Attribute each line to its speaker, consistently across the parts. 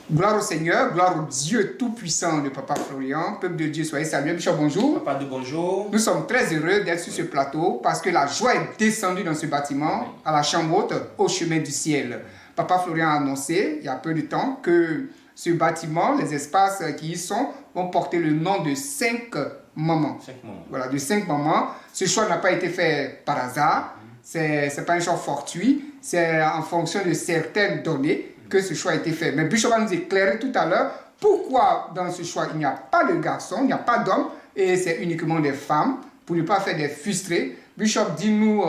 Speaker 1: Gloire au Seigneur, gloire au Dieu tout-puissant de Papa Florian. Peuple de Dieu, soyez salués. Bishop, bonjour.
Speaker 2: Papa de bonjour.
Speaker 1: Nous sommes très heureux d'être sur ce plateau parce que la joie est descendue dans ce bâtiment, à la chambre haute, au chemin du ciel. Papa Florian a annoncé, il y a peu de temps, que ce bâtiment, les espaces qui y sont, vont porter le nom de 5 mamans.
Speaker 2: 5 mamans.
Speaker 1: Voilà, de 5 mamans. Ce choix n'a pas été fait par hasard. C'est pas un choix fortuit. C'est en fonction de certaines données que ce choix a été fait. Mais Bishop va nous éclairer tout à l'heure pourquoi dans ce choix il n'y a pas de garçons, il n'y a pas d'hommes et c'est uniquement des femmes pour ne pas faire des frustrés. Bishop, dis-nous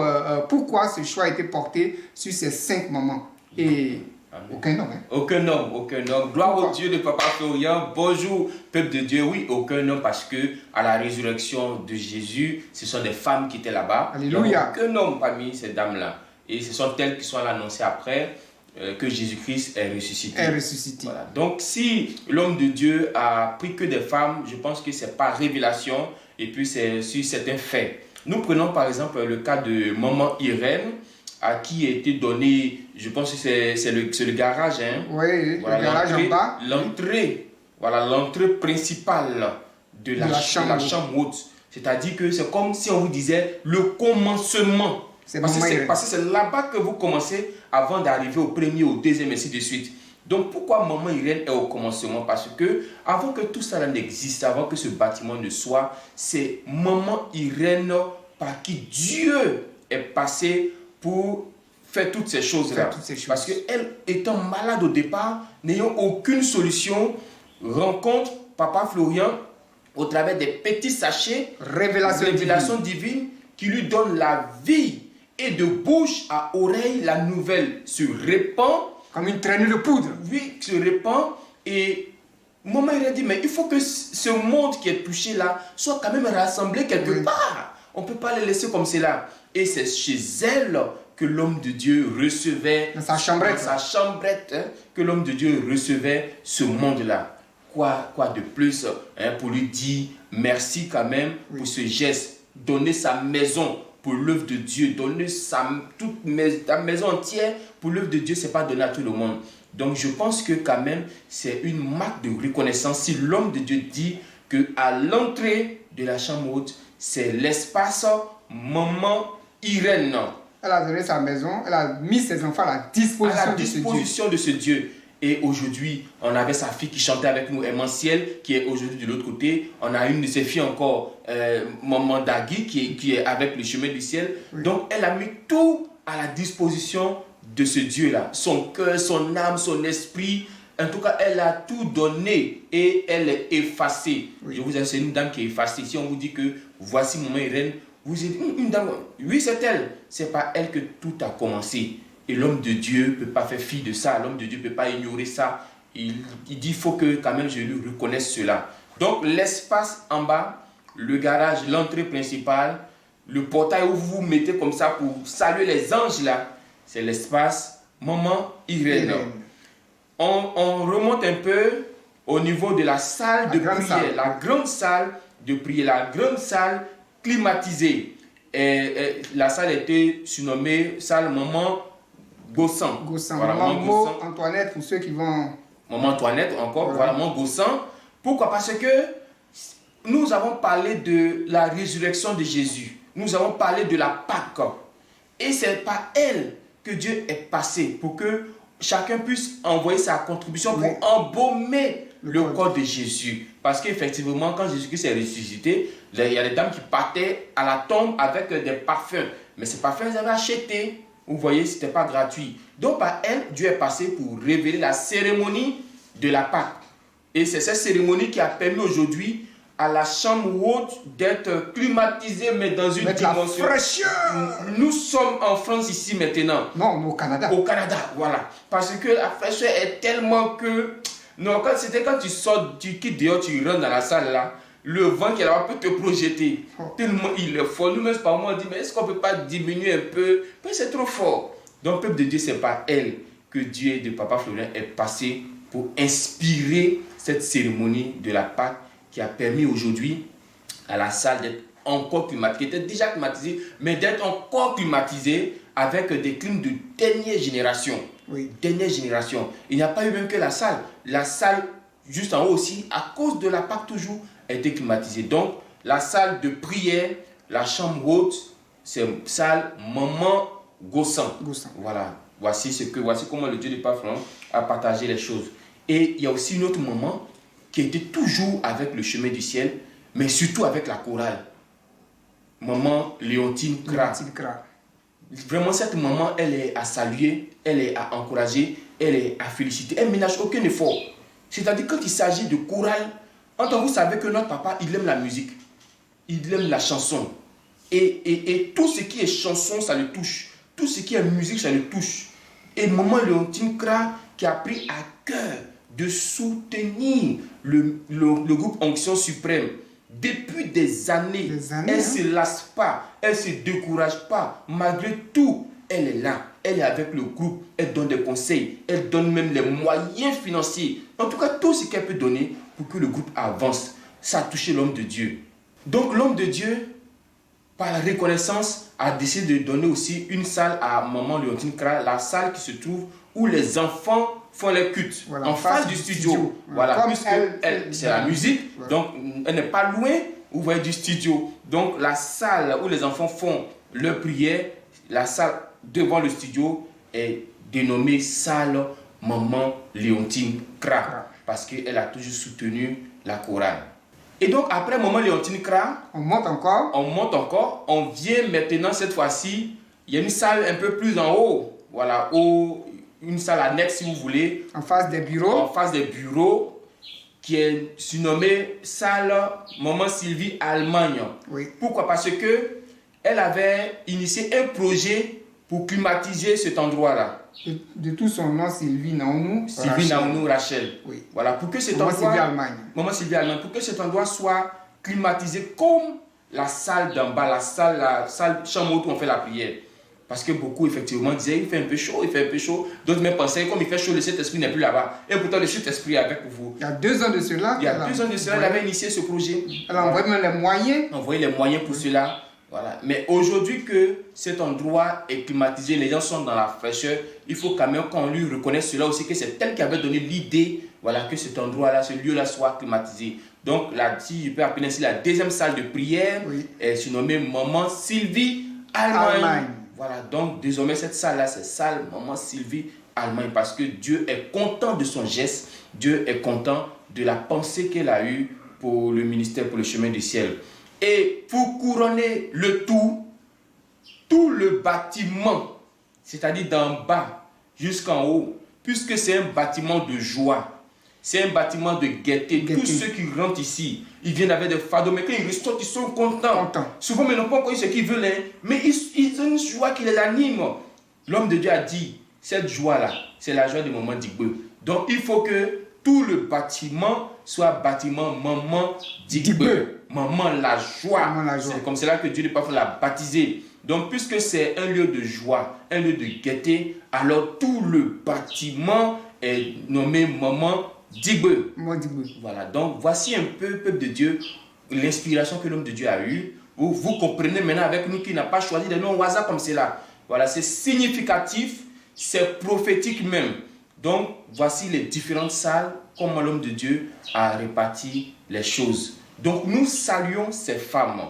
Speaker 1: pourquoi ce choix a été porté sur ces 5 mamans et
Speaker 2: Amen.
Speaker 1: aucun homme. Hein?
Speaker 2: Aucun homme. Gloire au Dieu de Papa Florian. Bonjour, peuple de Dieu. Oui, aucun homme parce que à la résurrection de Jésus, ce sont des femmes qui étaient là-bas.
Speaker 1: Alléluia.
Speaker 2: Aucun homme parmi ces dames-là. Et ce sont elles qui sont annoncées après que Jésus-Christ est ressuscité. Voilà. Donc, si l'homme de Dieu a pris que des femmes, je pense que c'est par révélation et puis c'est sur certains faits. Nous prenons par exemple le cas de maman Irène, à qui a été donné, je pense que c'est le garage. Hein?
Speaker 1: Oui, voilà, le garage en bas.
Speaker 2: L'entrée principale de la chambre haute. C'est-à-dire que c'est comme si on vous disait le commencement. Parce que c'est là-bas que vous commencez avant d'arriver au premier, au deuxième, et ainsi de suite. Donc pourquoi Maman Irène est au commencement? Parce que avant que tout ça n'existe, avant que ce bâtiment ne soit, c'est Maman Irène par qui Dieu est passé pour faire toutes ces choses-là. Parce qu'elle étant malade au départ, n'ayant aucune solution, rencontre Papa Florian au travers des petits sachets, révélation divine qui lui donne la vie. Et de bouche à oreille, la nouvelle se répand.
Speaker 1: Comme une traînée de poudre.
Speaker 2: Oui, se répand. Et Maman Irène dit, mais il faut que ce monde qui est touché là soit quand même rassemblé quelque part. On ne peut pas les laisser comme cela. Et c'est chez elle que l'homme de Dieu recevait,
Speaker 1: dans sa chambrette,
Speaker 2: hein, que l'homme de Dieu recevait ce monde-là. Quoi de plus hein, pour lui dire merci quand même pour ce geste. Donner sa maison pour l'œuvre de Dieu, donner ta maison entière pour l'œuvre de Dieu, ce n'est pas donné à tout le monde. Donc je pense que quand même, c'est une marque de reconnaissance si l'homme de Dieu dit qu'à l'entrée de la chambre haute, c'est l'espace Maman Irène.
Speaker 1: Elle a donné sa maison, elle a mis ses enfants à la disposition,
Speaker 2: de ce Dieu. Et aujourd'hui, on avait sa fille qui chantait avec nous, Emmanciel, qui est aujourd'hui de l'autre côté. On a une de ses filles encore, Maman Dagui, qui est avec le chemin du ciel. Oui. Donc, elle a mis tout à la disposition de ce Dieu-là. Son cœur, son âme, son esprit. En tout cas, elle a tout donné et elle est effacée. Oui. Je vous ai dit, c'est une dame qui est effacée. Si on vous dit que voici Maman Irène, vous dites, une dame, oui, c'est elle. C'est par elle que tout a commencé. Et l'homme de Dieu ne peut pas faire fi de ça. L'homme de Dieu ne peut pas ignorer ça. Il dit, il faut que quand même je lui reconnaisse cela. Donc l'espace en bas, le garage, l'entrée principale, le portail où vous vous mettez comme ça pour saluer les anges là, c'est l'espace Maman Irène. On remonte un peu au niveau de la salle de prière. La grande salle de prière, la grande salle climatisée. Et la salle était surnommée salle Maman Gossan.
Speaker 1: Voilà, Maman Antoinette pour ceux qui vont...
Speaker 2: Maman Antoinette encore, voilà, Maman Gossan. Pourquoi? Parce que nous avons parlé de la résurrection de Jésus. Nous avons parlé de la Pâque. Et c'est par elle que Dieu est passé pour que chacun puisse envoyer sa contribution pour embaumer le corps de Jésus. Parce qu'effectivement, quand Jésus-Christ est ressuscité, il y a des dames qui partaient à la tombe avec des parfums. Mais ces parfums, ils avaient acheté. Vous voyez, ce n'était pas gratuit. Donc, par elle, Dieu est passé pour révéler la cérémonie de la Pâque. Et c'est cette cérémonie qui a permis aujourd'hui à la chambre haute d'être climatisée, mais dans une dimension.
Speaker 1: La fraîcheur.
Speaker 2: Nous sommes en France ici maintenant.
Speaker 1: Non, au Canada.
Speaker 2: Au Canada, voilà. Parce que la fraîcheur est tellement que... Non, quand tu sors, tu quittes dehors, tu rentres dans la salle là, le vent qui est là-bas peut te projeter. Tellement il est fort. Nous-mêmes, par moi, on dit, mais est-ce qu'on ne peut pas diminuer un peu? Mais c'est trop fort. Donc, peuple de Dieu, c'est par elle que Dieu de Papa Florian est passé pour inspirer cette cérémonie de la Pâque qui a permis aujourd'hui à la salle d'être encore climatisée, qui était déjà climatisée, mais d'être encore climatisée avec des clims de dernière génération.
Speaker 1: Oui.
Speaker 2: Dernière génération. Il n'y a pas eu même que la salle. La salle, juste en haut aussi, à cause de la PAC toujours, a été climatisée. Donc, la salle de prière, la chambre haute, c'est une salle Maman Gossan. Voilà. Voici comment le Dieu du Père a partagé les choses. Et il y a aussi une autre maman qui était toujours avec le chemin du ciel, mais surtout avec la chorale. Maman Léontine Kra. Vraiment, cette maman, elle est à saluer, elle est à encourager, elle est à féliciter. Elle ne ménage aucun effort. C'est-à-dire, quand il s'agit de chorale, vous savez que notre papa, il aime la musique. Il aime la chanson. Et tout ce qui est chanson, ça le touche. Tout ce qui est musique, ça le touche. Et maman Léontine Kra, qui a pris à cœur de soutenir le groupe Onction Suprême. Depuis des années, elle ne se lasse pas, elle ne se décourage pas. Malgré tout, elle est là, elle est avec le groupe, elle donne des conseils, elle donne même les moyens financiers. En tout cas, tout ce qu'elle peut donner pour que le groupe avance. Ça a touché l'homme de Dieu. Donc l'homme de Dieu, par la reconnaissance, a décidé de donner aussi une salle à maman Léontine Kra, la salle qui se trouve où les enfants font les cultes, en face du studio. Voilà, puisque c'est la musique, donc elle n'est pas loin, vous voyez, du studio. Donc la salle où les enfants font leur prière, la salle devant le studio est dénommée salle Maman Léontine Kra, parce qu'elle a toujours soutenu la chorale. Et donc après Maman Léontine Kra, on monte encore, on vient maintenant cette fois-ci, il y a une salle un peu plus en haut, voilà, une salle annexe si vous voulez. En face des bureaux, qui est surnommée salle Maman Sylvie Allemagne. Oui. Pourquoi? Parce que elle avait initié un projet pour climatiser cet endroit-là.
Speaker 1: De tout son nom, Sylvie Naounou
Speaker 2: Rachel.
Speaker 1: Oui.
Speaker 2: Voilà, pour que cet endroit, Maman Sylvie Allemagne, pour que cet endroit soit climatisé comme la salle d'en bas, la salle chambre où on fait la prière. Parce que beaucoup, effectivement, disaient il fait un peu chaud. D'autres même pensaient, comme il fait chaud, le Saint-Esprit n'est plus là-bas. Et pourtant, le Saint-Esprit est avec vous.
Speaker 1: Il y a 2 ans de cela,
Speaker 2: elle avait initié ce projet.
Speaker 1: Elle a envoyé même les moyens.
Speaker 2: On envoyé les moyens pour cela. Voilà. Mais aujourd'hui que cet endroit est climatisé, les gens sont dans la fraîcheur, il faut quand même qu'on lui reconnaisse cela aussi, que c'est elle qui avait donné l'idée, voilà, que cet endroit-là, ce lieu-là soit climatisé. Donc, là, si je peux appeler ainsi la deuxième salle de prière, est surnommée Maman Sylvie Allemagne. Voilà, donc désormais cette salle-là, c'est salle Maman Sylvie Allemagne, parce que Dieu est content de son geste, Dieu est content de la pensée qu'elle a eue pour le ministère, pour le chemin du ciel. Et pour couronner le tout le bâtiment, c'est-à-dire d'en bas jusqu'en haut, puisque c'est un bâtiment de joie, c'est un bâtiment de gaieté. Tous ceux qui rentrent ici, ils viennent avec des fardeaux, mais quand ils ressortent, ils sont contents. Souvent, mais ils n'ont pas encore eu ce qu'ils veulent, mais ils ont une joie qui les anime. L'homme de Dieu a dit, cette joie-là, c'est la joie du moment d'Igbe. Donc, il faut que tout le bâtiment soit bâtiment Maman d'Igbe. Maman la joie. C'est comme cela que Dieu le Père l'a baptisé. Donc, puisque c'est un lieu de joie, un lieu de gaieté, alors tout le bâtiment est nommé Maman d'Igbe. Voilà, donc voici un peu, peuple de Dieu, l'inspiration que l'homme de Dieu a eue. Vous comprenez maintenant avec nous qu'il n'a pas choisi des noms au hasard comme cela. Voilà, c'est significatif, c'est prophétique même. Donc, voici les différentes salles, comment l'homme de Dieu a réparti les choses. Donc, nous saluons ces femmes.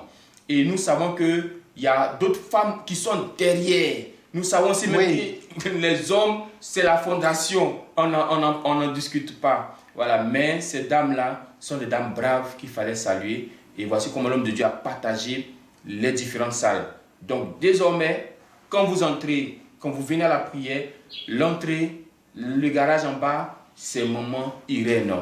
Speaker 2: Et nous savons qu'il y a d'autres femmes qui sont derrière. Nous savons aussi même que les hommes, c'est la fondation. On n'en discute pas. Voilà, mais ces dames-là sont des dames braves qu'il fallait saluer. Et voici comment l'homme de Dieu a partagé les différentes salles. Donc, désormais, quand vous entrez, quand vous venez à la prière, l'entrée, le garage en bas, c'est Maman Irène.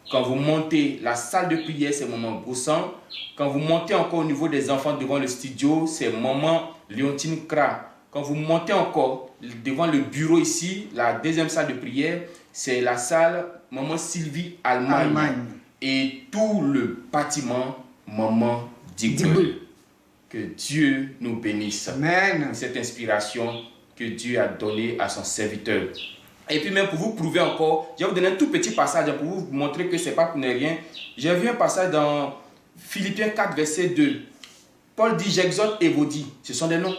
Speaker 2: Quand vous montez la salle de prière, c'est Maman Bossan. Quand vous montez encore au niveau des enfants devant le studio, c'est Maman Léontine Kra. Quand vous montez encore devant le bureau ici, la deuxième salle de prière, c'est la salle Maman Sylvie Allemagne. Et tout le bâtiment Maman d'Igbe. Que Dieu nous bénisse.
Speaker 1: Amen.
Speaker 2: Pour cette inspiration que Dieu a donnée à son serviteur. Et puis même pour vous prouver encore, je vais vous donner un tout petit passage pour vous montrer que ce n'est pas pour ne rien. J'ai vu un passage dans Philippiens 4, verset 2. Paul dit, j'exhorte et vous dit, ce sont des noms.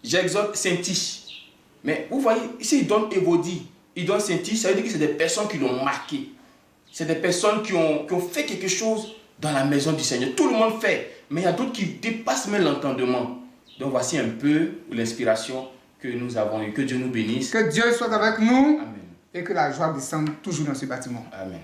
Speaker 2: J'exhorte Saint-Tiche, Mais vous voyez, ici, il donne Évodie, il donne Cynthia, ça veut dire que c'est des personnes qui l'ont marqué. C'est des personnes qui ont fait quelque chose dans la maison du Seigneur. Tout le monde fait, mais il y a d'autres qui dépassent même l'entendement. Donc voici un peu l'inspiration que nous avons eue. Que Dieu nous bénisse.
Speaker 1: Que Dieu soit avec nous.
Speaker 2: Amen.
Speaker 1: Et que la joie descende toujours dans ce bâtiment.
Speaker 2: Amen.